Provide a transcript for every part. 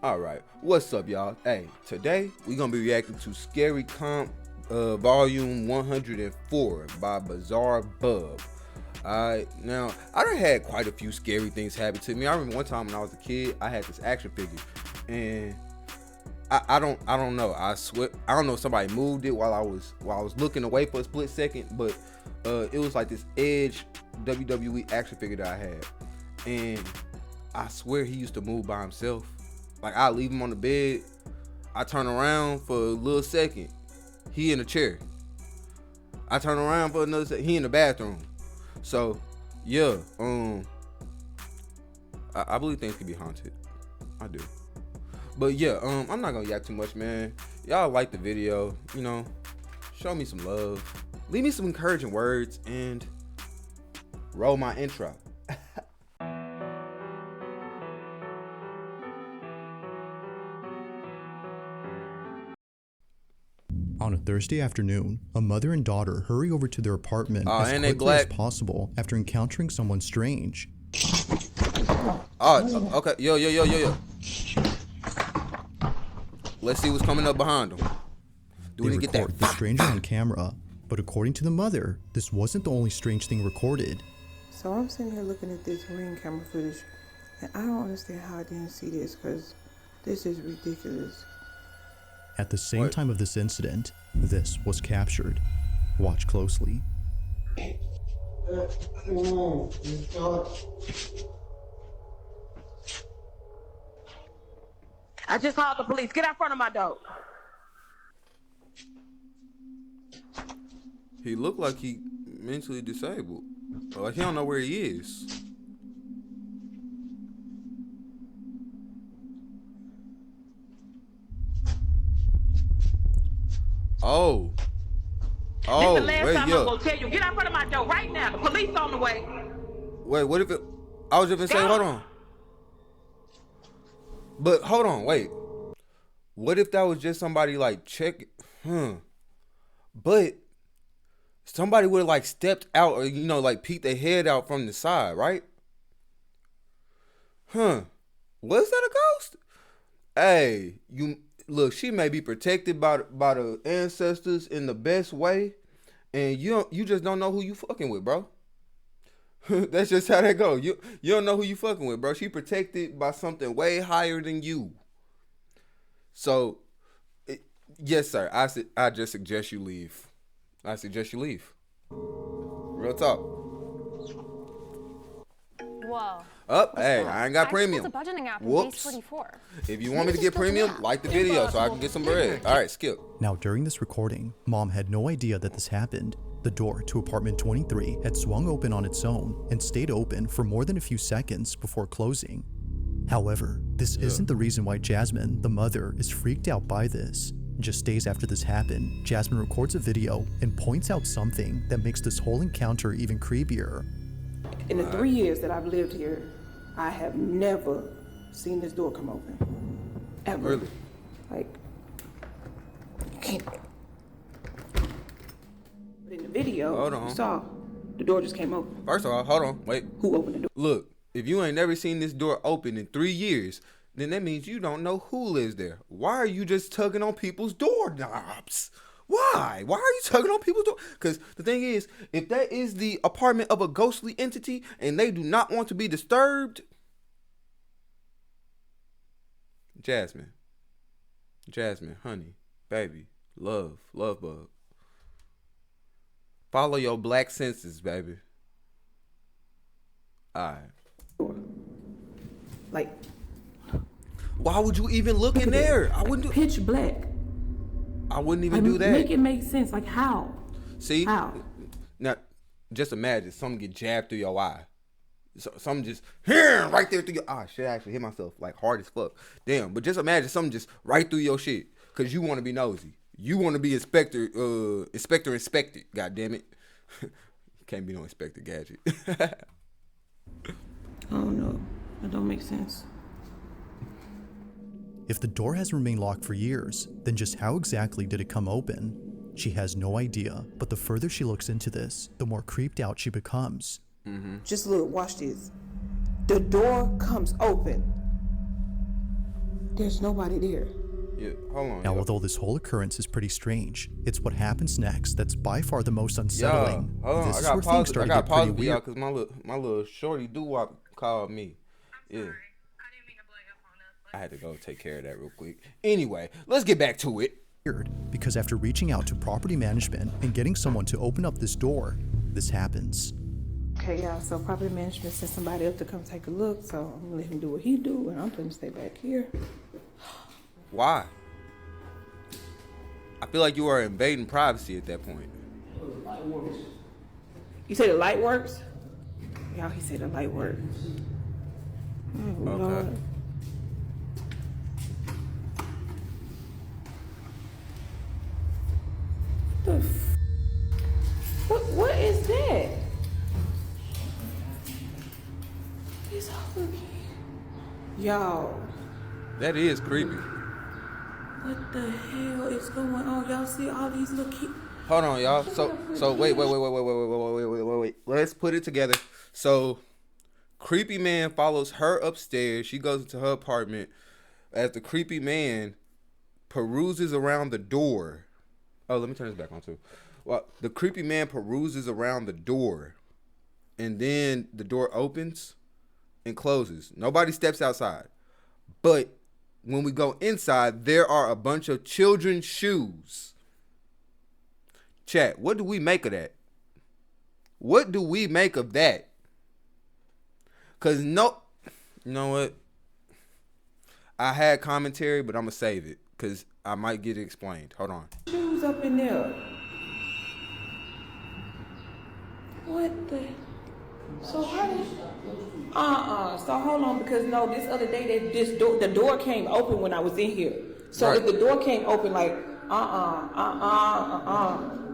Alright, what's up y'all? Hey, today we gonna be reacting to Scary Comp Volume 104 by Bizarre Bub. Alright, now I done had quite a few scary things happen to me. I remember one time when I was a kid, I had this action figure, and I don't know. I swear I don't know if somebody moved it while I was looking away for a split second, but it was like this Edge WWE action figure that I had, and I swear he used to move by himself. Like, I leave him on the bed, I turn around for a little second, he in a chair. I turn around for another second, he in the bathroom. So yeah, I believe things can be haunted. I do. But yeah, I'm not gonna yak too much, man. Y'all like the video, you know, show me some love, leave me some encouraging words, and roll my intro. On a Thursday afternoon, a mother and daughter hurry over to their apartment as quickly as possible after encountering someone strange. Oh, okay. Yo. Let's see what's coming up behind them. They record the stranger on camera, but according to the mother, this wasn't the only strange thing recorded. So I'm sitting here looking at this ring camera footage, and I don't understand how I didn't see this, because this is ridiculous. At the same time of this incident, this was captured. Watch closely. I just called the police. Get out front of my door. He looked like he mentally disabled. Like he don't know where he is. Oh, this the last time I'm gonna tell you. Get out front of my door right now. The police on the way. Wait, what if it? I was just gonna say, hold on. But hold on, wait. What if that was just somebody like But somebody would have like stepped out, or like peeked their head out from the side, right? Was that a ghost? Hey, look, she may be protected by the ancestors in the best way, and you just don't know who you fucking with, bro. That's just how that go. You don't know who you fucking with, bro. She protected by something way higher than you. So, yes, sir. I just suggest you leave. I suggest you leave. Real talk. Whoa. Hey, I ain't got premium. A budgeting app Whoops. 44. If you want me to get premium, like the video so I can get some bread. All right, skip. Now, during this recording, Mom had no idea that this happened. The door to apartment 23 had swung open on its own and stayed open for more than a few seconds before closing. However, this isn't the reason why Jasmine, the mother, is freaked out by this. Just days after this happened, Jasmine records a video and points out something that makes this whole encounter even creepier. In the 3 years that I've lived here, I have never seen this door come open. Ever. Really? Like, you can't. But in the video, you saw the door just came open. First of all, hold on, wait. Who opened the door? Look, if you ain't never seen this door open in 3 years, then that means you don't know who lives there. Why are you just tugging on people's doorknobs? Why? Why are you tugging on people's door? Because the thing is, if that is the apartment of a ghostly entity and they do not want to be disturbed, Jasmine, honey, baby, love bug. Follow your black senses, baby. Alright. Like, why would you even look in there? I wouldn't do pitch black. I wouldn't even do that. Make it make sense. Like, how? See? How? Now, just imagine something get jabbed through your eye. Something just right there through your eye. Shit, I actually hit myself like hard as fuck. Damn, but just imagine something just right through your shit. Cause you want to be nosy. You want to be inspected. God damn it. Can't be no Inspector Gadget. I don't know. That don't make sense. If the door has remained locked for years, then just how exactly did it come open? She has no idea, but the further she looks into this, the more creeped out she becomes. Just look, watch this. The door comes open. There's nobody there. Yeah, hold on. Now, yo. although this whole occurrence is pretty strange, it's what happens next that's by far the most Yeah, unsettling. hold on. This I is got where things pause. start I to got get pretty pause for y'all weird. because my little shorty doo-wop called me. Yeah. I didn't mean to blow your phone up. I had to go take care of that real quick. Anyway, let's get back to it. Because after reaching out to property management and getting someone to open up this door, this happens. Okay, y'all, so property management sent somebody up to come take a look, so I'm gonna let him do what he do, and I'm gonna stay back here. Why? I feel like you are invading privacy at that point. You say the light works? Y'all, he said the light works. Oh, Okay. Lord. What is that? It's over here. Y'all, That is creepy. what the hell is going on? Y'all see all these little kids? Hold on, y'all. So wait. Let's put it together. So, creepy man follows her upstairs. She goes into her apartment. As the creepy man peruses around the door. Oh, let me turn this back on too. Well, the creepy man peruses around the door, and then the door opens and closes. Nobody steps outside. But when we go inside, there are a bunch of children's shoes. Chat, what do we make of that? What do we make of that? Because you know what? I had commentary, but I'm going to save it because I might get it explained. Hold on. Shoes up in there. What the? So how did? So hold on, because no, this other day the door came open when I was in here. So Right. if the door came open, like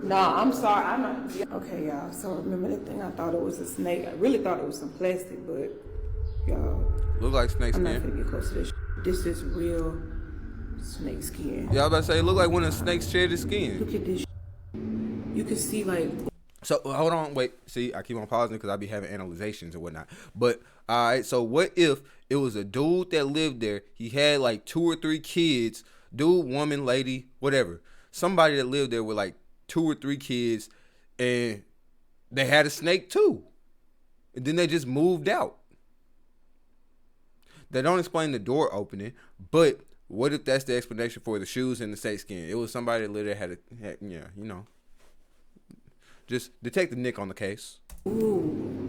no, I'm sorry, I'm not. Okay, y'all. So remember that thing? I thought it was a snake. I really thought it was some plastic, but y'all, Look like snake I'm not skin. gonna get close to this. This is real snake skin. Yeah, I was about to say, it look like one of the snakes shed his skin. Look at this. You can see like. So hold on, wait. See, I keep on pausing because I be having analyzations and whatnot. But all right, so what if it was a dude that lived there? He had like 2 or 3 kids, dude, woman, lady, whatever. Somebody that lived there with like 2 or 3 kids, and they had a snake too, and then they just moved out. They don't explain the door opening, but what if that's the explanation for the shoes and the snake skin? It was somebody that lived there had yeah, you know. Just Detective Nick on the case. Ooh.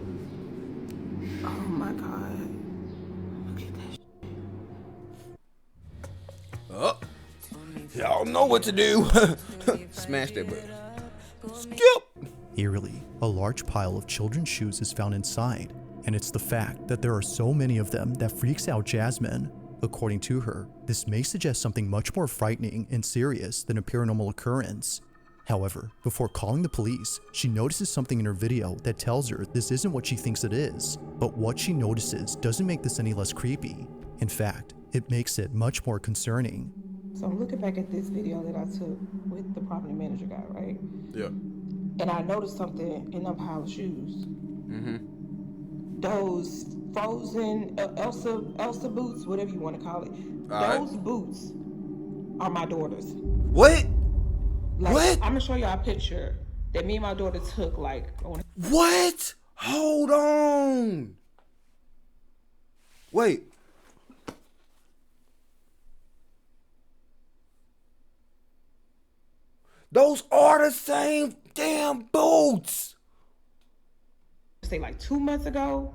Oh my God. Look at that. Oh, y'all know what to do. Smash that button. Skip. Eerily, a large pile of children's shoes is found inside, and it's the fact that there are so many of them that freaks out Jasmine. According to her, this may suggest something much more frightening and serious than a paranormal occurrence. However, before calling the police, she notices something in her video that tells her this isn't what she thinks it is, but what she notices doesn't make this any less creepy. In fact, it makes it much more concerning. So I'm looking back at this video that I took with the property manager guy, right? Yeah. And I noticed something in them pile of shoes. Those frozen Elsa boots, whatever you want to call it. Alright. Those boots are my daughter's. What? Like, What? I'm gonna show y'all a picture that me and my daughter took. Like, What? Hold on. Wait. Those are the same damn boots. say like 2 months ago.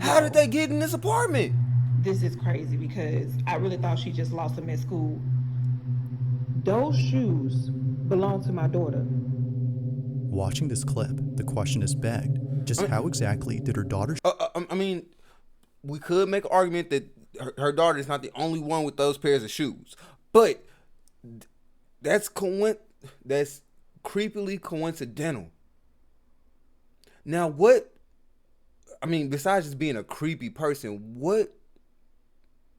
How did they get in this apartment? This is crazy because I really thought she just lost them at school. Those shoes belong to my daughter. Watching this clip, the question is begged, just how exactly did her daughter I mean, we could make an argument that her daughter is not the only one with those pairs of shoes, but that's creepily coincidental. Now, besides just being a creepy person, what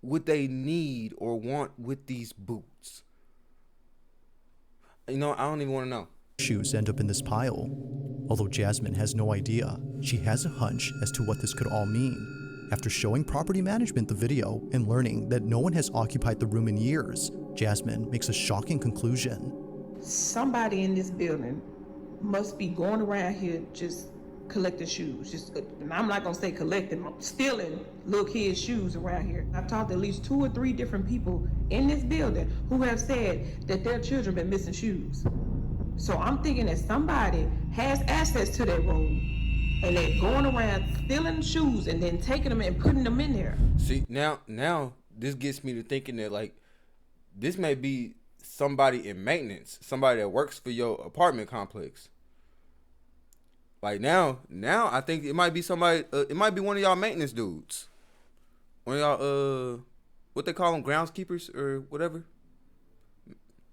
would they need or want with these boots? I don't even want to know. shoes end up in this pile? Although Jasmine has no idea, she has a hunch as to what this could all mean. After showing property management the video and learning that no one has occupied the room in years, Jasmine makes a shocking conclusion. Somebody in this building must be going around here just collecting shoes. And I'm not gonna say collecting, stealing little kids' shoes around here. I've talked to at least 2 or 3 different people in this building who have said that their children been missing shoes. So I'm thinking that somebody has access to that room and they're going around stealing shoes and then taking them and putting them in there. See, now this gets me to thinking that, like, this may be somebody in maintenance, somebody that works for your apartment complex. Like, now I think it might be somebody, it might be one of y'all maintenance dudes. One of y'all, what they call them, groundskeepers or whatever.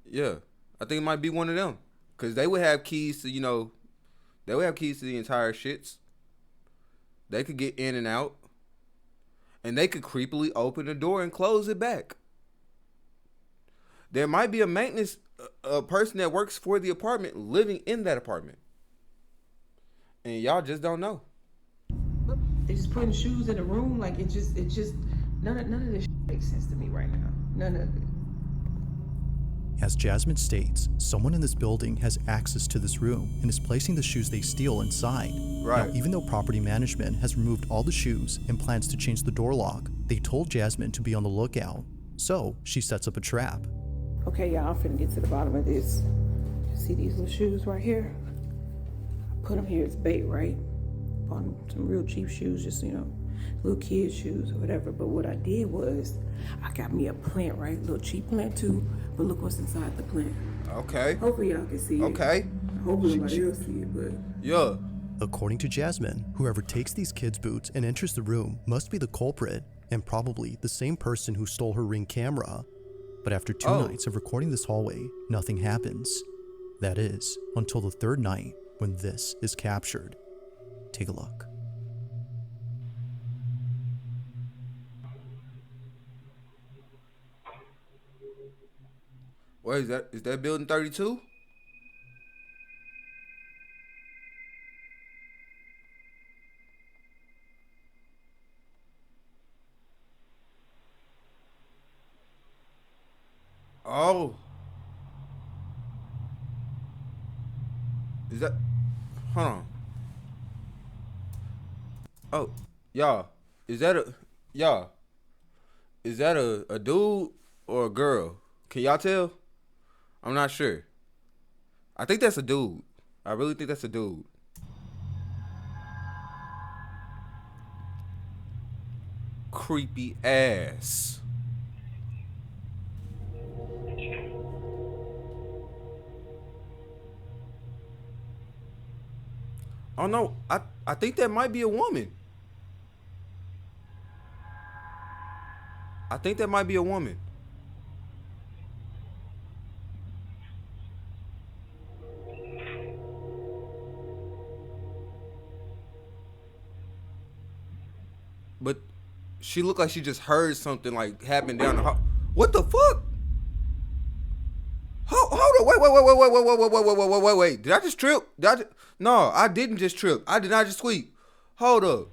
Yeah, I think it might be one of them. Because they would have keys to, they would have keys to the entire shits. They could get in and out. And they could creepily open the door and close it back. There might be a maintenance person that works for the apartment living in that apartment. And y'all just don't know. They just putting shoes in the room. Like, it just none of this makes sense to me right now. None of it. As Jasmine states, someone in this building has access to this room and is placing the shoes they steal inside. Right. Now, even though property management has removed all the shoes and plans to change the door lock, they told Jasmine to be on the lookout. So she sets up a trap. Okay, y'all, I'm finna get to the bottom of this. You see these little shoes right here? I put them here as bait, right? Bought some real cheap shoes, just, little kids' shoes or whatever. But what I did was, I got me a plant, right? A little cheap plant too, but look what's inside the plant. Okay. Hopefully y'all can see it. Okay. Hopefully nobody else see it, but... Yeah. According to Jasmine, whoever takes these kids' boots and enters the room must be the culprit, and probably the same person who stole her Ring camera. But after 2 nights of recording this hallway, nothing happens. That is, until the 3rd night, when this is captured. Take a look. What is that building 32? Oh. Is that, hold on. Oh, y'all, is that a dude or a girl? Can y'all tell? I'm not sure. I think that's a dude. I really think that's a dude. Creepy ass. Oh no, I think that might be a woman. I think that might be a woman. But she looked like she just heard something like happen down the hall. What the fuck? Hold on, wait. Did I just trip? No, I didn't just trip. I did not just squeak. Hold up.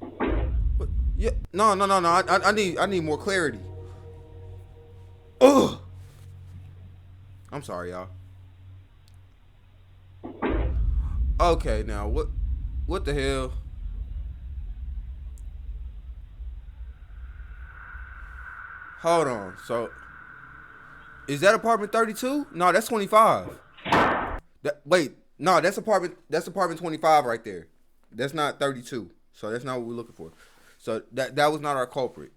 What? Yeah, no. I need more clarity. Ugh. I'm sorry, y'all. Okay, now what the hell? Hold on. So, is that apartment 32? No, that's 25. That's apartment 25 right there. That's not 32. So that's not what we're looking for. So that was not our culprit.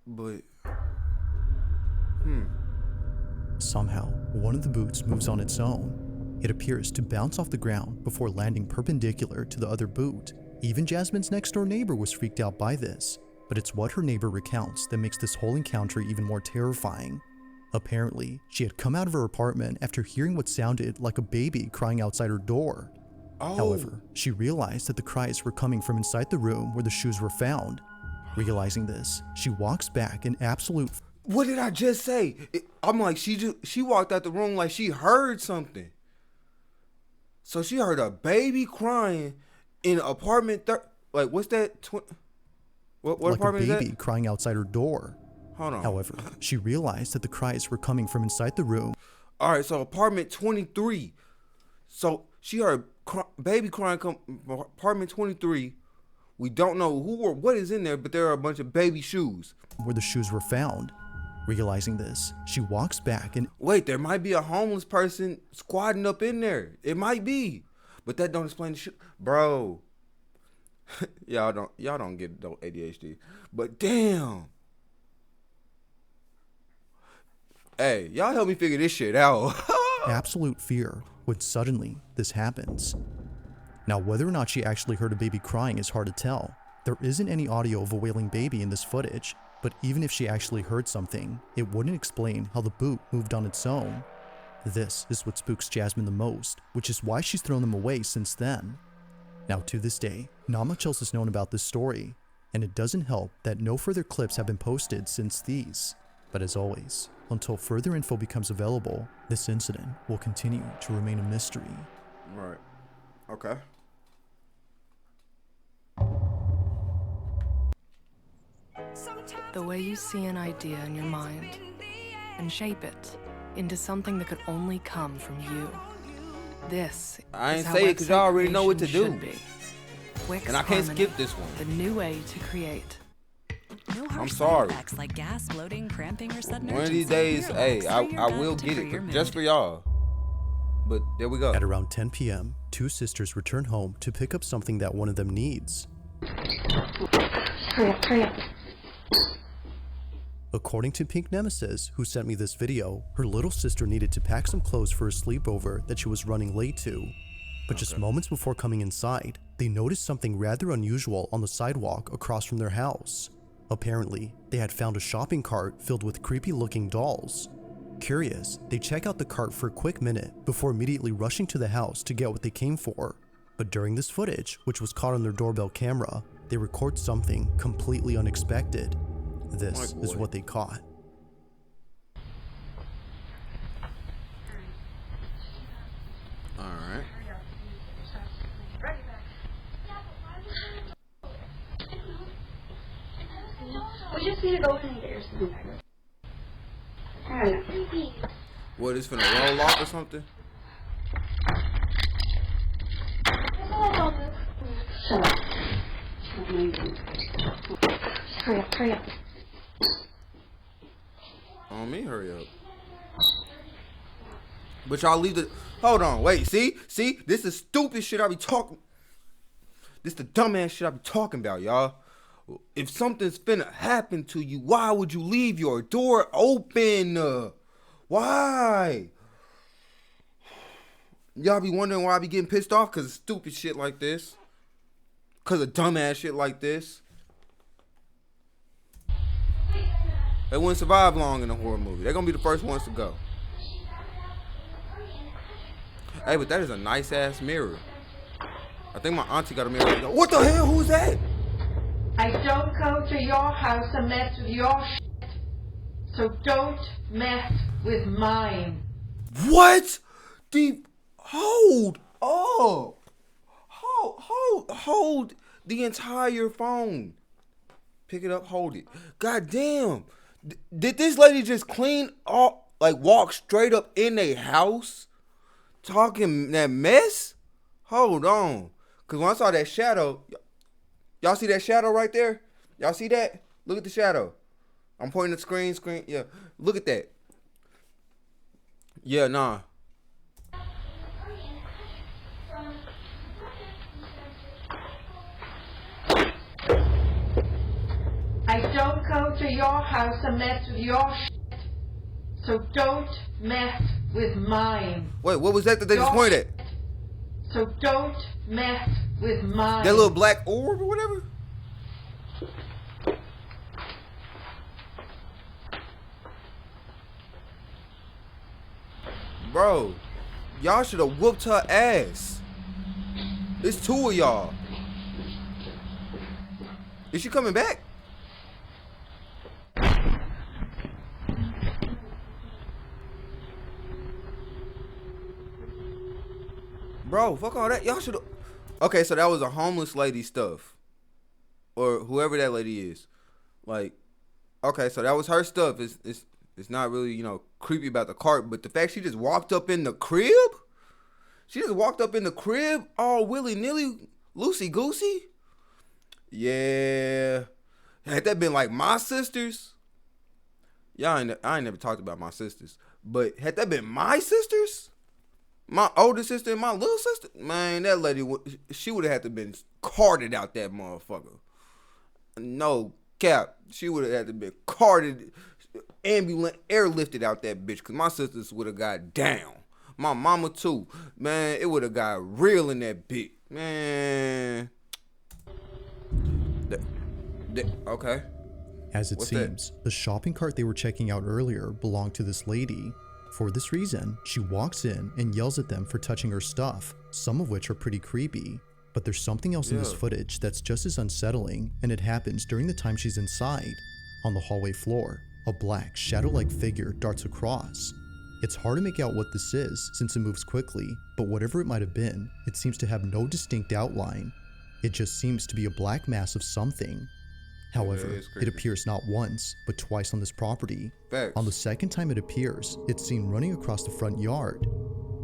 But Somehow, one of the boots moves on its own. It appears to bounce off the ground before landing perpendicular to the other boot. Even Jasmine's next door neighbor was freaked out by this. But it's what her neighbor recounts that makes this whole encounter even more terrifying. Apparently, she had come out of her apartment after hearing what sounded like a baby crying outside her door. oh, However, she realized that the cries were coming from inside the room where the shoes were found. Realizing this, she walks back in absolute... what did I just say? I'm like, she walked out the room like she heard something. So she heard a baby crying in apartment like what's that? What like a apartment is baby that? crying outside her door. Hold on. However, she realized that the cries were coming from inside the room. All right, so apartment 23. So she heard baby crying come apartment 23. We don't know who or what is in there, but there are a bunch of baby shoes. Where the shoes were found. Realizing this, she walks back and Wait, there might be a homeless person squatting up in there. It might be, but that don't explain the shoe, bro. y'all don't get no ADHD, but damn. Hey, y'all help me figure this shit out. absolute fear when suddenly this happens. Now, whether or not she actually heard a baby crying is hard to tell. There isn't any audio of a wailing baby in this footage, but even if she actually heard something, it wouldn't explain how the boot moved on its own. This is what spooks Jasmine the most, which is why she's thrown them away since then. Now, to this day, not much else is known about this story, and it doesn't help that no further clips have been posted since these. But as always, until further info becomes available, this incident will continue to remain a mystery. Right. Okay. The way you see an idea in your mind and shape it into something that could only come from you. This I is ain't how say it because y'all already know what to creation do. should be. Wix And I can't Harmony, skip this one. The new way to create. No harsh I'm side sorry. effects like gas, bloating, cramping, or sudden One of these urgency. days, hey, I will get it just for y'all. But there we go. At around 10 p.m., two sisters return home to pick up something that one of them needs. Hurry up. According to Pink Nemesis, who sent me this video, her little sister needed to pack some clothes for a sleepover that she was running late to. But just moments before coming inside, they noticed something rather unusual on the sidewalk across from their house. Apparently, they had found a shopping cart filled with creepy-looking dolls. Curious, they check out the cart for a quick minute before immediately rushing to the house to get what they came for. But during this footage, which was caught on their doorbell camera, they record something completely unexpected. This is what they caught. Alright. We just need to go in and get your son. Alright. What, is finna roll off or something? Shut up. Hurry up. On me, hurry up. But y'all leave the... Hold on, wait, see? This is stupid shit I be talking... This the dumbass shit I be talking about, y'all. If something's finna happen to you, why would you leave your door open? Why? Y'all be wondering why I be getting pissed off? Because of stupid shit like this. Because of dumbass shit like this. They wouldn't survive long in a horror movie. They're going to be the first ones to go. Hey, but that is a nice ass mirror. I think my auntie got a mirror. What the hell? Who's that? I don't go to your house and mess with your shit, so don't mess with mine. What? Hold up. Hold the entire phone. Pick it up, hold it. God damn. Did this lady just clean up, like walk straight up in a house? Talking that mess? Hold on. Because when I saw that shadow, y'all see that shadow right there? Y'all see that? Look at the shadow. I'm pointing the screen. Yeah. Look at that. Yeah, nah. I don't go to your house and mess with your shit, so don't mess with mine. Wait, what was that they just pointed at? So don't mess with mine. That little black orb or whatever? Bro, y'all should have whooped her ass. It's two of y'all. Is she coming back? Bro, fuck all that. Y'all should have... Okay, so that was a homeless lady stuff. or whoever that lady is. Like, okay, so that was her stuff. It's not really, you know, creepy about the cart, but the fact she just walked up in the crib? She just walked up in the crib all willy-nilly, loosey-goosey? Yeah. Had that been like my sisters? I ain't never talked about my sisters. But had that been my sisters? My older sister and my little sister? Man, that lady, she would have had to been carted out that motherfucker. No cap. She would have had to be carted, ambulance, airlifted out that bitch. Because my sisters would have got down. My mama too. Man, it would have got real in that bitch. Man. Okay. As it seems, the shopping cart they were checking out earlier belonged to this lady. For this reason, she walks in and yells at them for touching her stuff, some of which are pretty creepy. But there's something else in this footage that's just as unsettling, and it happens during the time she's inside. On the hallway floor, a black, shadow-like figure darts across. It's hard to make out what this is since it moves quickly, but whatever it might have been, it seems to have no distinct outline. It just seems to be a black mass of something. However, it appears not once, but twice on this property. Facts. On the second time it appears, it's seen running across the front yard.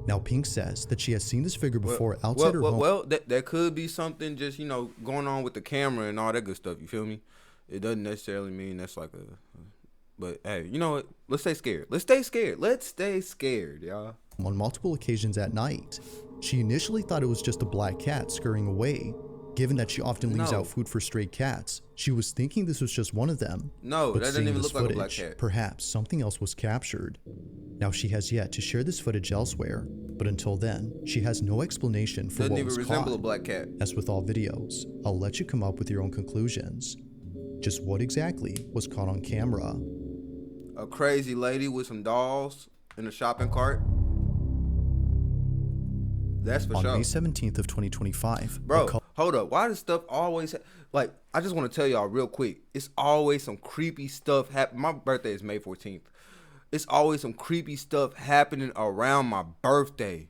Now, Pink says that she has seen this figure before outside her home. Well, that could be something just, you know, going on with the camera and all that good stuff, you feel me? It doesn't necessarily mean that's like a... But, hey, you know what? Let's stay scared. Let's stay scared. Let's stay scared, y'all. On multiple occasions at night. She initially thought it was just a black cat scurrying away. Given that she often leaves out food for stray cats, she was thinking this was just one of them. No, but that doesn't even look like a black cat. Perhaps something else was captured. Now, she has yet to share this footage elsewhere, but until then, she has no explanation for what was caught. Doesn't even resemble a black cat. As with all videos, I'll let you come up with your own conclusions. Just what exactly was caught on camera? A crazy lady with some dolls in a shopping cart. That's for sure. On May 17th of 2025. Bro, hold up. Why does stuff always... Like, I just want to tell y'all real quick. It's always some creepy stuff happening. My birthday is May 14th. It's always some creepy stuff happening around my birthday.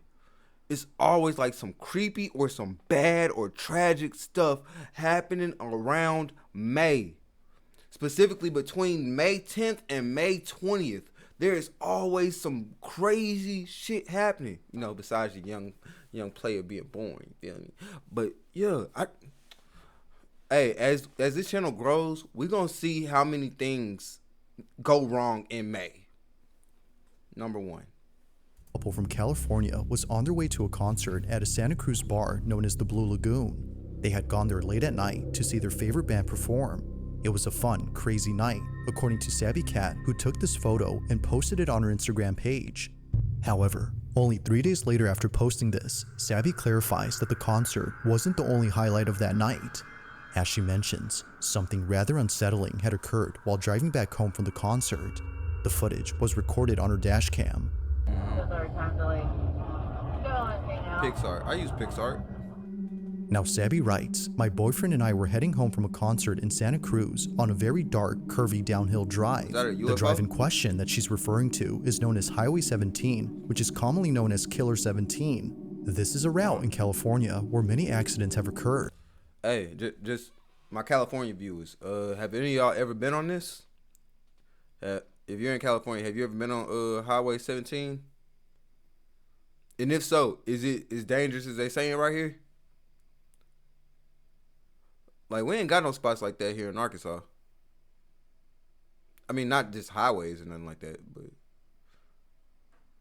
It's always like some creepy or some bad or tragic stuff happening around May. Specifically between May 10th and May 20th. There is always some crazy shit happening. You know, besides your young player being born. You feel me? But yeah, hey, as this channel grows, we're gonna see how many things go wrong in May. Number one. A couple from California was on their way to a concert at a Santa Cruz bar known as the Blue Lagoon. They had gone there late at night to see their favorite band perform. It was a fun, crazy night, according to Sabby Cat, who took this photo and posted it on her Instagram page. However, only 3 days later after posting this, Sabby clarifies that the concert wasn't the only highlight of that night. As she mentions, something rather unsettling had occurred while driving back home from the concert. The footage was recorded on her dash cam. Pixar. I use Pixar. Now, Sabby writes, my boyfriend and I were heading home from a concert in Santa Cruz on a very dark, curvy downhill drive. Is that a UFO? The drive in question that she's referring to is known as Highway 17, which is commonly known as Killer 17. This is a route in California where many accidents have occurred. Hey, just my California viewers, have any of y'all ever been on this? If you're in California, have you ever been on Highway 17? And if so, is it as dangerous as they saying right here? Like, we ain't got no spots like that here in Arkansas. I mean, not just highways or nothing like that, but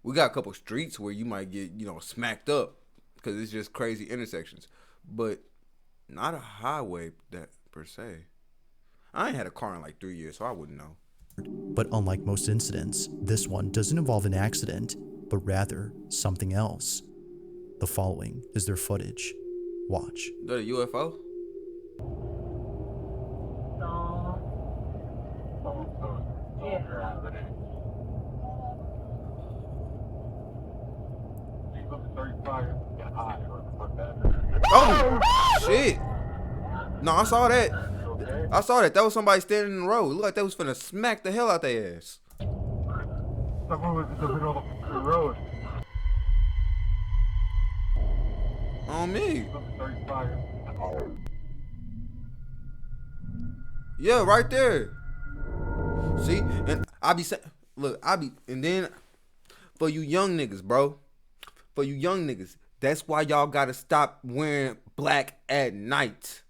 we got a couple streets where you might get, you know, smacked up because it's just crazy intersections. But not a highway that per se. I ain't had a car in like 3 years, so I wouldn't know. But unlike most incidents, this one doesn't involve an accident, but rather something else. The following is their footage. Watch. Is that a UFO? Oh shit! No, I saw that. I saw that. That was somebody standing in the road. It looked like they was finna smack the hell out their ass. Someone was in the middle of the road. On me. Yeah, right there. See, and I be saying, look, and then for you young niggas, bro, for you young niggas, that's why y'all gotta stop wearing black at night,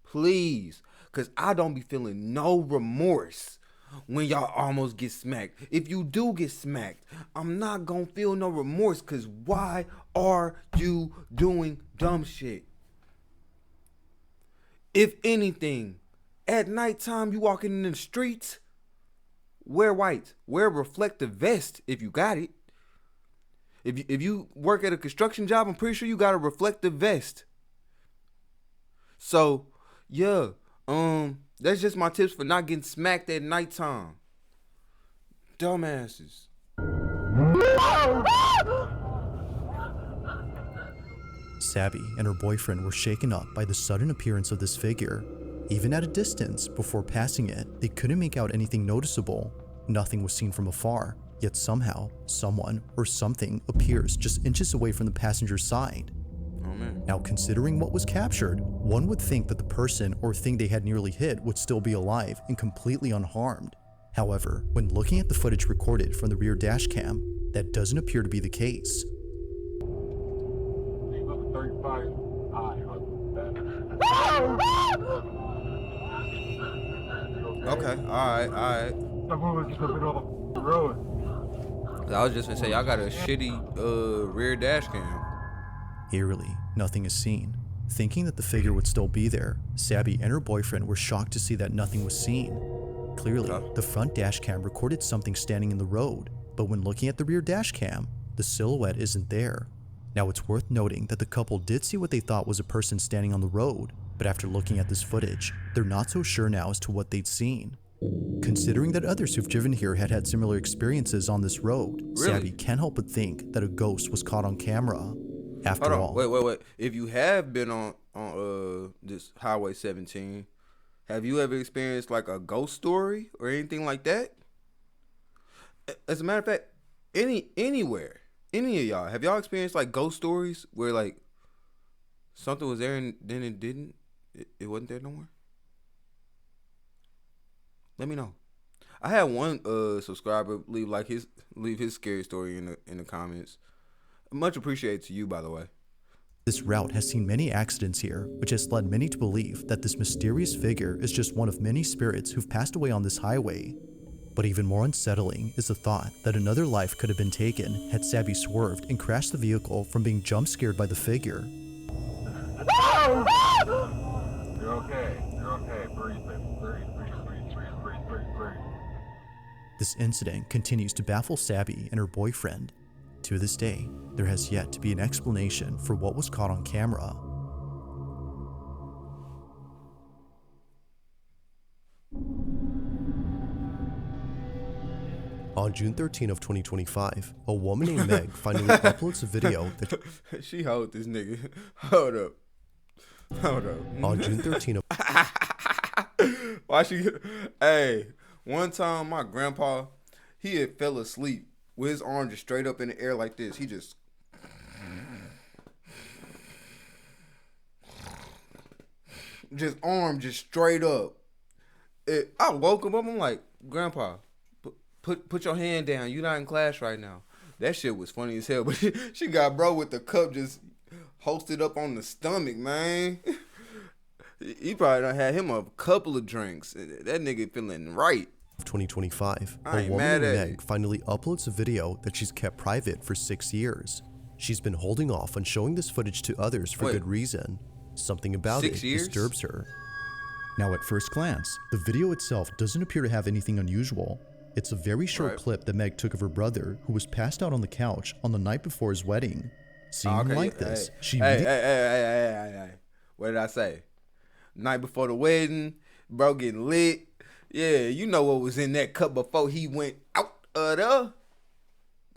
please, cause I don't be feeling no remorse when y'all almost get smacked. If you do get smacked, I'm not gonna feel no remorse, cause why are you doing dumb shit? If anything, at nighttime you walking in the streets, wear white. Wear a reflective vest if you got it. If you work at a construction job, I'm pretty sure you got a reflective vest. So, yeah, that's just my tips for not getting smacked at nighttime. Dumbasses. Sabby and her boyfriend were shaken up by the sudden appearance of this figure. Even at a distance, before passing it, they couldn't make out anything noticeable. Nothing was seen from afar, yet somehow, someone or something appears just inches away from the passenger's side. Oh, man. Now, considering what was captured, one would think that the person or thing they had nearly hit would still be alive and completely unharmed. However, when looking at the footage recorded from the rear dash cam, that doesn't appear to be the case. Okay, alright. Someone was in the middle of the road. I was just gonna say, y'all got a shitty rear dash cam. Eerily, nothing is seen. Thinking that the figure would still be there, Sabby and her boyfriend were shocked to see that nothing was seen. Clearly, the front dash cam recorded something standing in the road, but when looking at the rear dash cam, the silhouette isn't there. Now, it's worth noting that the couple did see what they thought was a person standing on the road, but after looking at this footage, they're not so sure now as to what they'd seen. Considering that others who've driven here had similar experiences on this road, Sabby can't help but think that a ghost was caught on camera. After all, wait. If you have been on this Highway 17, have you ever experienced like a ghost story or anything like that? As a matter of fact, anywhere, any of y'all, have y'all experienced like ghost stories where like something was there and then it didn't? It wasn't there no more? Let me know. I had one subscriber leave his scary story in the comments. Much appreciated to you, by the way. This route has seen many accidents here, which has led many to believe that this mysterious figure is just one of many spirits who've passed away on this highway. But even more unsettling is the thought that another life could have been taken had Sabby swerved and crashed the vehicle from being jump scared by the figure. You're okay. Breathe. This incident continues to baffle Sabby and her boyfriend. To this day, there has yet to be an explanation for what was caught on camera. On June 13 of 2025, a woman named Meg finally uploads a video that she hold this nigga. Hold up. On June 13 of why she? Hey, one time my grandpa, he had fell asleep with his arm just straight up in the air like this. He just arm just straight up. I woke him up. I'm like, Grandpa, put your hand down. You're not in class right now. That shit was funny as hell. But she got bro with the cup just hosted up on the stomach, man. He probably done had him a couple of drinks. That nigga feeling right. 2025, a woman named Meg finally uploads a video that she's kept private for 6 years. She's been holding off on showing this footage to others for good reason. Something about it disturbs her. Now, at first glance, the video itself doesn't appear to have anything unusual. It's a very short clip that Meg took of her brother, who was passed out on the couch on the night before his wedding. Seeing him like this, she Hey. What did I say? Night before the wedding, bro getting lit. Yeah, you know what was in that cup before he went out of there.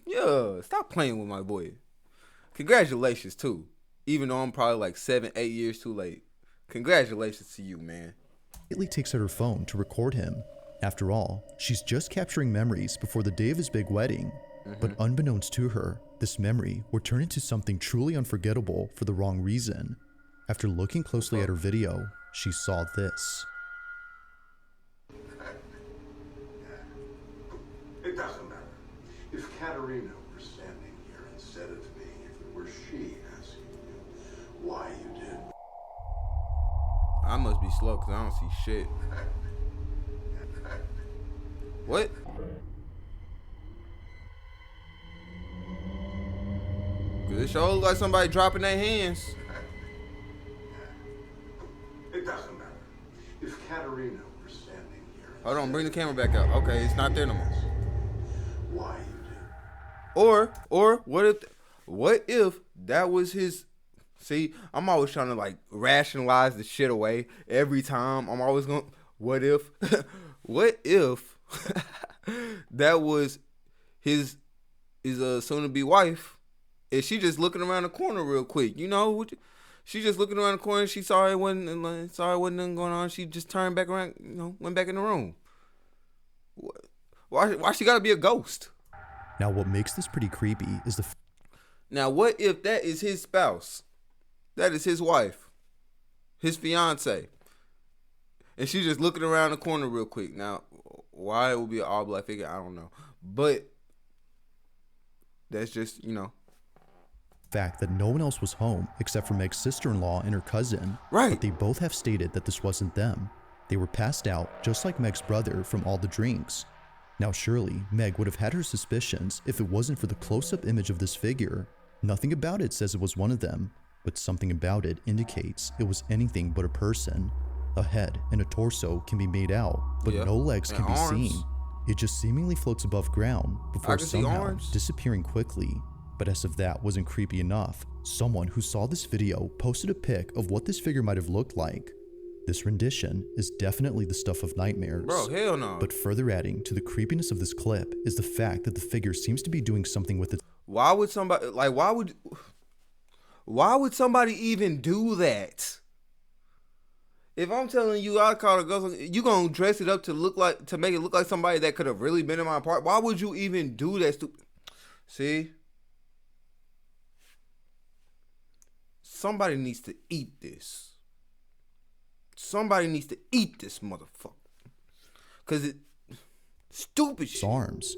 Yeah, stop playing with my boy. Congratulations, too. Even though I'm probably like 7-8 years too late. Congratulations to you, man. Immediately takes out her phone to record him. After all, she's just capturing memories before the day of his big wedding. But unbeknownst to her, this memory would turn into something truly unforgettable for the wrong reason. After looking closely at her video, she saw this. Katerina were standing here and said it to me, if it were she asking you why you did. I must be slow because I don't see shit. What? Cause it sure look like somebody dropping their hands. It doesn't matter. If Katerina were standing here. Hold on, bring the camera back up. Okay, it's not there no more. Why you did. Or what if that was his? See, I'm always trying to like rationalize the shit away every time. I'm always going, what if that was his soon to be wife? And she just looking around the corner real quick, you know? She just looking around the corner. She saw it wasn't nothing going on. She just turned back around, you know, went back in the room. Why she gotta be a ghost? Now, what makes this pretty creepy is now, what if that is his spouse? That is his wife, his fiance, and she's just looking around the corner real quick. Now, why it would be an all black figure, I don't know, but that's just, you know, fact that no one else was home except for Meg's sister-in-law and her cousin. Right. But they both have stated that this wasn't them. They were passed out just like Meg's brother from all the drinks. Now, surely Meg would have had her suspicions if it wasn't for the close-up image of this figure. Nothing about it says it was one of them, but something about it indicates it was anything but a person. A head and a torso can be made out, but no legs can be seen. It just seemingly floats above ground before somehow disappearing quickly. But as if that wasn't creepy enough, someone who saw this video posted a pic of what this figure might have looked like. This rendition is definitely the stuff of nightmares. Bro, hell no. But further adding to the creepiness of this clip is the fact that the figure seems to be doing something with it. Why would somebody, like, why would somebody even do that? If I'm telling you I caught a ghost, you gonna dress it up to make it look like somebody that could have really been in my apartment? Why would you even do that? See? Somebody needs to eat this. Somebody needs to eat this motherfucker. Cause it stupid shit. Arms.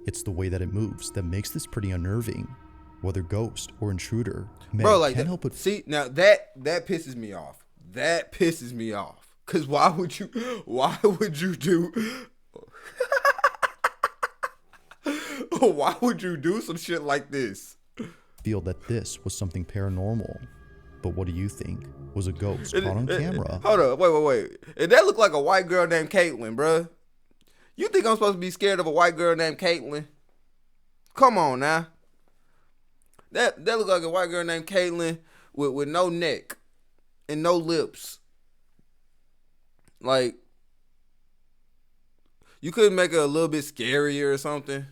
It's the way that it moves that makes this pretty unnerving. Whether ghost or intruder, Meg can't help but see, now that pisses me off. That pisses me off. Cause why would you do why would you do some shit like this? Feel that this was something paranormal. But what do you think? Was a ghost caught on camera? Hold up, wait. And that looked like a white girl named Caitlin, bruh. You think I'm supposed to be scared of a white girl named Caitlin? Come on now. That looked like a white girl named Caitlin with no neck and no lips. Like, you couldn't make it a little bit scarier or something?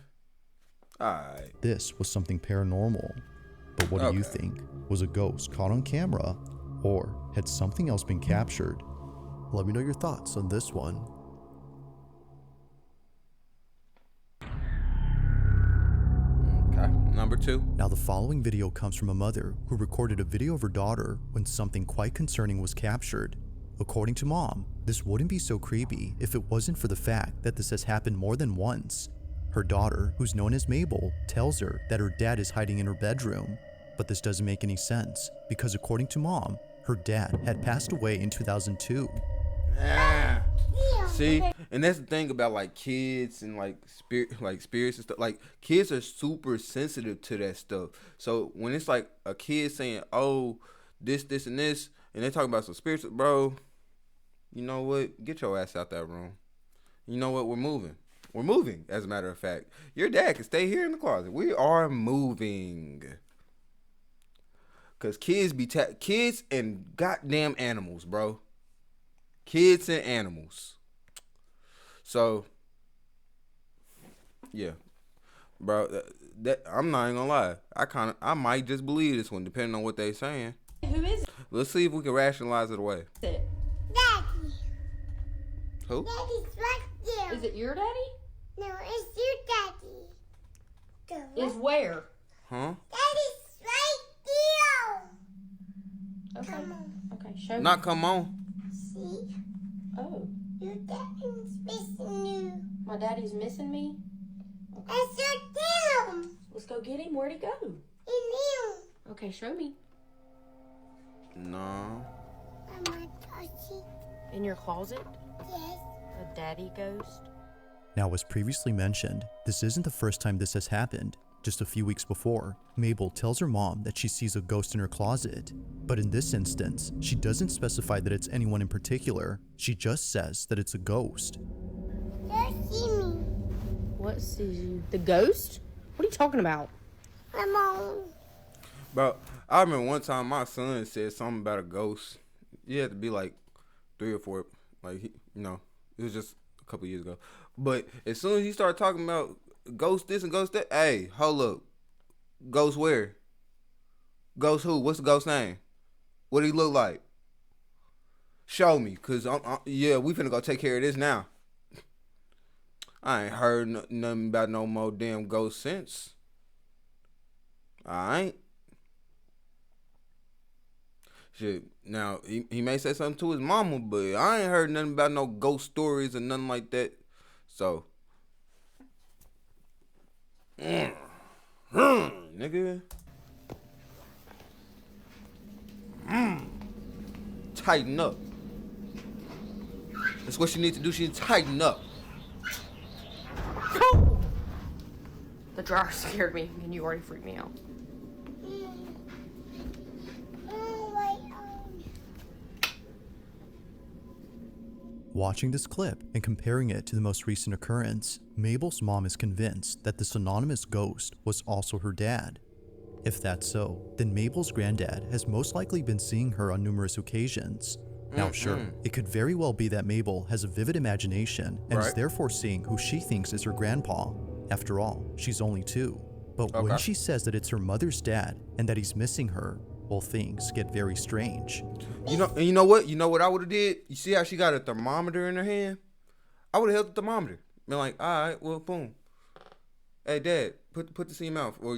Alright. This was something paranormal. But what do you think? Was a ghost caught on camera? Or had something else been captured? Let me know your thoughts on this one. Okay, number 2. Now the following video comes from a mother who recorded a video of her daughter when something quite concerning was captured. According to mom, this wouldn't be so creepy if it wasn't for the fact that this has happened more than once. Her daughter, who's known as Mabel, tells her that her dad is hiding in her bedroom. But this doesn't make any sense, because according to mom, her dad had passed away in 2002. See, and that's the thing about like kids and like spirits and stuff. Like, kids are super sensitive to that stuff. So when it's like a kid saying, "Oh, this, and this," and they're talking about some spirits, bro, you know what? Get your ass out that room. You know what? We're moving. We're moving, as a matter of fact. Your dad can stay here in the closet. We are moving. Because kids kids and goddamn animals, bro. Kids and animals. So, yeah. Bro, that I'm not even gonna lie. I might just believe this one, depending on what they saying. Who is it? Let's see if we can rationalize it away. Daddy. Who? Daddy's right there. Is it your daddy? No, it's your daddy. Is where? Huh? Daddy's right there. Okay. Come on. Okay, show me. Not come on. See? Oh. Your daddy's missing you. My daddy's missing me? That's your damn. Let's go get him. Where'd he go? In you. Okay, show me. No. Mama, touchy. In your closet? Yes. A daddy ghost? Now, as previously mentioned, this isn't the first time this has happened. Just a few weeks before, Mabel tells her mom that she sees a ghost in her closet. But in this instance, she doesn't specify that it's anyone in particular. She just says that it's a ghost. Just see me. What sees you? The ghost? What are you talking about? My mom. Bro, I remember one time my son said something about a ghost. You had to be like 3 or 4. Like, it was just a couple years ago. But as soon as he started talking about ghost this and ghost that, hey, hold up. Ghost where? Ghost who? What's the ghost name? What do he look like? Show me, cause we finna go take care of this now. I ain't heard nothing about no more damn ghost since. I ain't. Shit, now he may say something to his mama, but I ain't heard nothing about no ghost stories or nothing like that. So, nigga, tighten up. That's what she needs to do. She needs to tighten up. The dryer scared me, and you already freaked me out. Watching this clip and comparing it to the most recent occurrence, Mabel's mom is convinced that this anonymous ghost was also her dad. If that's so, then Mabel's granddad has most likely been seeing her on numerous occasions. Now sure, it could very well be that Mabel has a vivid imagination and is therefore seeing who she thinks is her grandpa. After all, she's only 2. But when she says that it's her mother's dad and that he's missing her, well, things get very strange. You know what I would have did? You see how she got a thermometer in her hand? I would have held the thermometer. Been like, all right, well, boom. Hey, Dad, put this in your mouth, or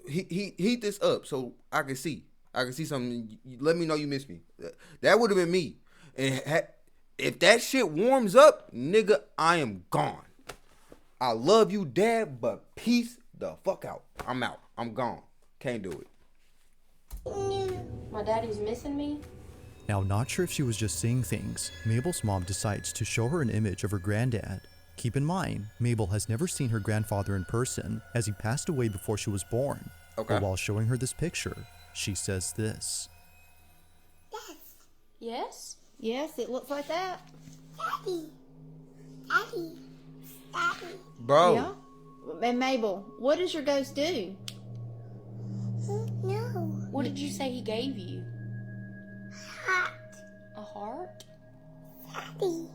heat this up so I can see. I can see something. Let me know you miss me. That would have been me. And if that shit warms up, nigga, I am gone. I love you, Dad, but peace the fuck out. I'm out. I'm gone. Can't do it. My daddy's missing me? Now, not sure if she was just seeing things, Mabel's mom decides to show her an image of her granddad. Keep in mind, Mabel has never seen her grandfather in person, as he passed away before she was born. But while showing her this picture, she says this. Yes? Yes, it looks like that. Daddy. Daddy. Daddy. Bro. Yeah? And Mabel, what does your ghost do? No. What did you say he gave you? Heart. A heart? Daddy.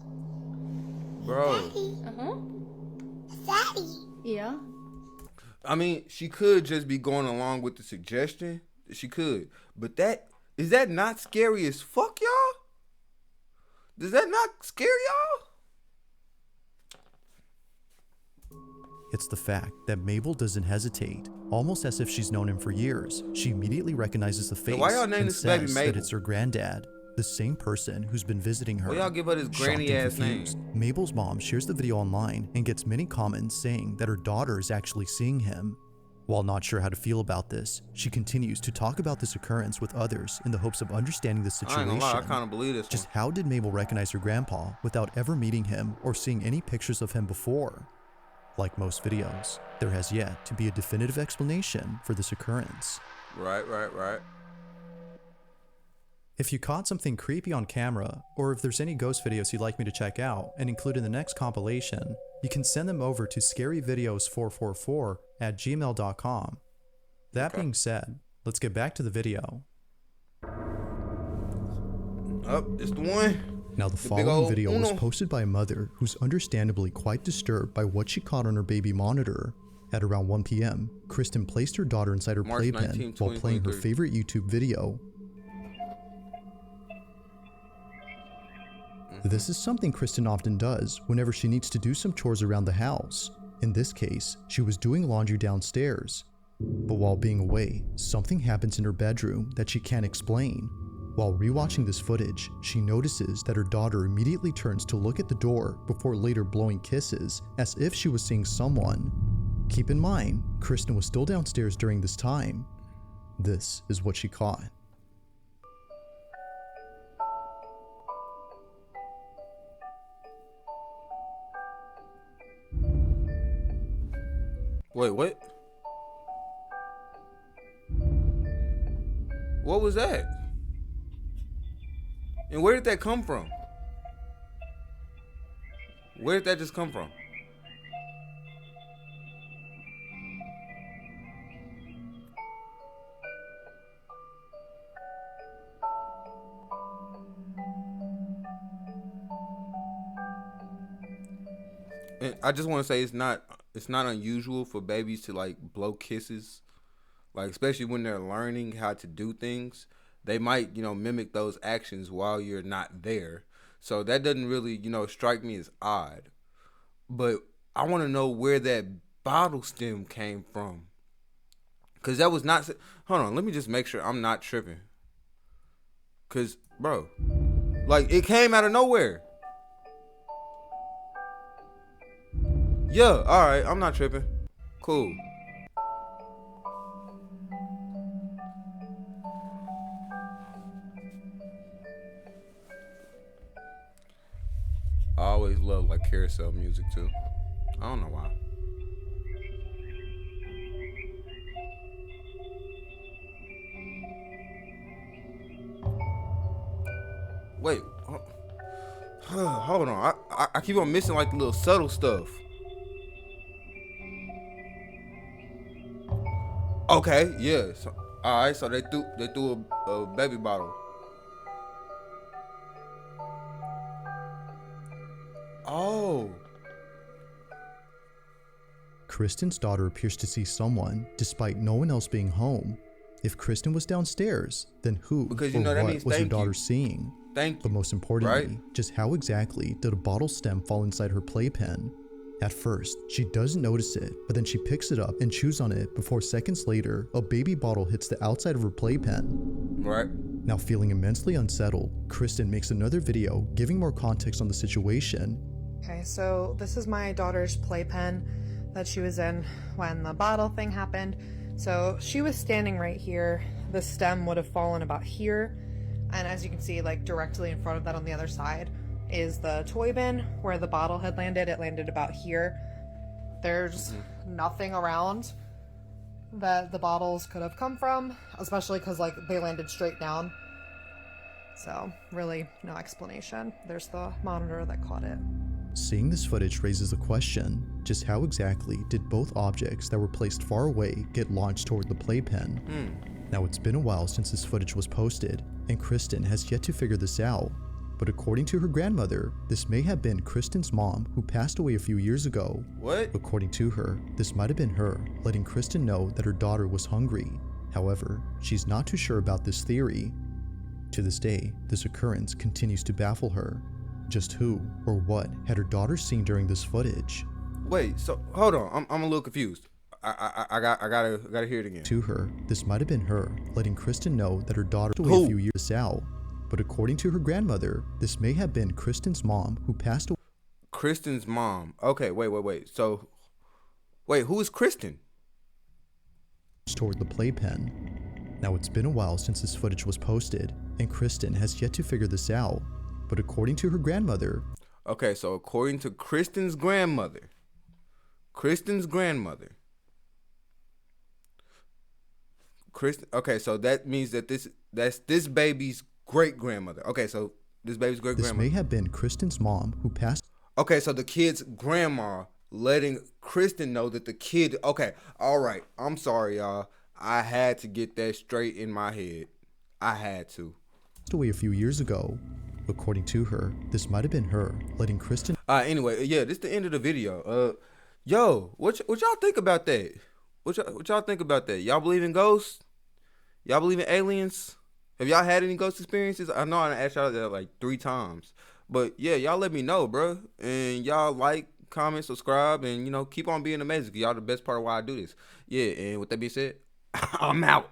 Bro. Daddy. Uh-huh. Daddy. Yeah. I mean, she could just be going along with the suggestion. She could. But is that not scary as fuck, y'all? Does that not scare y'all? It's the fact that Mabel doesn't hesitate, almost as if she's known him for years. She immediately recognizes the face why y'all name and this baby says Mabel? that it's her granddad, the same person who's been visiting her. Well, y'all give her this Shocked granny and ass name. confused, Mabel's mom shares the video online and gets many comments saying that her daughter is actually seeing him. While not sure how to feel about this, she continues to talk about this occurrence with others in the hopes of understanding the I situation. ain't gonna lie, I kind of believe this Just one. how did Mabel recognize her grandpa without ever meeting him or seeing any pictures of him before? Like most videos, there has yet to be a definitive explanation for this occurrence. Right. If you caught something creepy on camera, or if there's any ghost videos you'd like me to check out and include in the next compilation, you can send them over to scaryvideos444@gmail.com. That being said, let's get back to the video. It's the one. Now, the big following old video was Uno. posted by a mother who's understandably quite disturbed by what she caught on her baby monitor. At around 1 p.m., Kristen placed her daughter inside her March playpen 19, while playing her 2023. favorite YouTube video. This is something Kristen often does whenever she needs to do some chores around the house. In this case, she was doing laundry downstairs. But while being away, something happens in her bedroom that she can't explain. While rewatching this footage, she notices that her daughter immediately turns to look at the door before later blowing kisses as if she was seeing someone. Keep in mind, Kristen was still downstairs during this time. This is what she caught. Wait, what? What was that? And where did that come from? Where did that just come from? And I just want to say it's not unusual for babies to like blow kisses, like especially when they're learning how to do things. They might, mimic those actions while you're not there. So that doesn't really, strike me as odd. But I want to know where that bottle stem came from. Cause that was not. Hold on, let me just make sure I'm not tripping. Cause, bro, like it came out of nowhere. Yeah, all right, I'm not tripping. Cool. I always love like carousel music too. I don't know why. Wait, hold on. I keep on missing like the little subtle stuff. Okay, yeah. So, all right, so they threw a baby bottle. Oh. Kristen's daughter appears to see someone, despite no one else being home. If Kristen was downstairs, then who because, or that what means was her thank daughter you. seeing? Thank But you. most importantly, Right? just how exactly did a bottle stem fall inside her playpen? At first, she doesn't notice it, but then she picks it up and chews on it before seconds later, a baby bottle hits the outside of her playpen. Right. Now feeling immensely unsettled, Kristen makes another video giving more context on the situation. Okay, so this is my daughter's playpen that she was in when the bottle thing happened. So she was standing right here. The stem would have fallen about here. And as you can see, like directly in front of that on the other side is the toy bin where the bottle had landed. It landed about here. There's nothing around that the bottles could have come from, especially because like they landed straight down. So really no explanation. There's the monitor that caught it. Seeing this footage raises the question, just how exactly did both objects that were placed far away get launched toward the playpen? Now it's been a while since this footage was posted, and Kristen has yet to figure this out. But according to her grandmother, this may have been Kristen's mom who passed away a few years ago. What? According to her, this might have been her letting Kristen know that her daughter was hungry. However, she's not too sure about this theory. To this day, this occurrence continues to baffle her. Just who or what had her daughter seen during this footage? Wait, so hold on, I'm a little confused. I gotta hear it again. To her, this might have been her letting Kristen know that her daughter was away a few years out. But according to her grandmother, this may have been Kristen's mom who passed away. Kristen's mom. Okay, wait. So, wait, who is Kristen? Toward the playpen. Now it's been a while since this footage was posted, and Kristen has yet to figure this out. But according to her grandmother. Okay, so according to Kristen's grandmother. Okay, so that means that that's this baby's great grandmother. Okay, so this baby's great grandmother. This may have been Kristen's mom who passed. Okay, so the kid's grandma letting Kristen know that the kid. Okay, all right. I'm sorry, y'all. I had to get that straight in my head. I had to. Away a few years ago. According to her, this might have been her letting Kristen. Anyway, yeah, this is the end of the video. Yo, what y'all think about that? What y'all think about that? Y'all believe in ghosts? Y'all believe in aliens? Have y'all had any ghost experiences? I know I asked y'all that like 3 times, but yeah, y'all let me know, bro. And y'all like, comment, subscribe, and keep on being amazing. Y'all the best part of why I do this. Yeah, and with that being said, I'm out.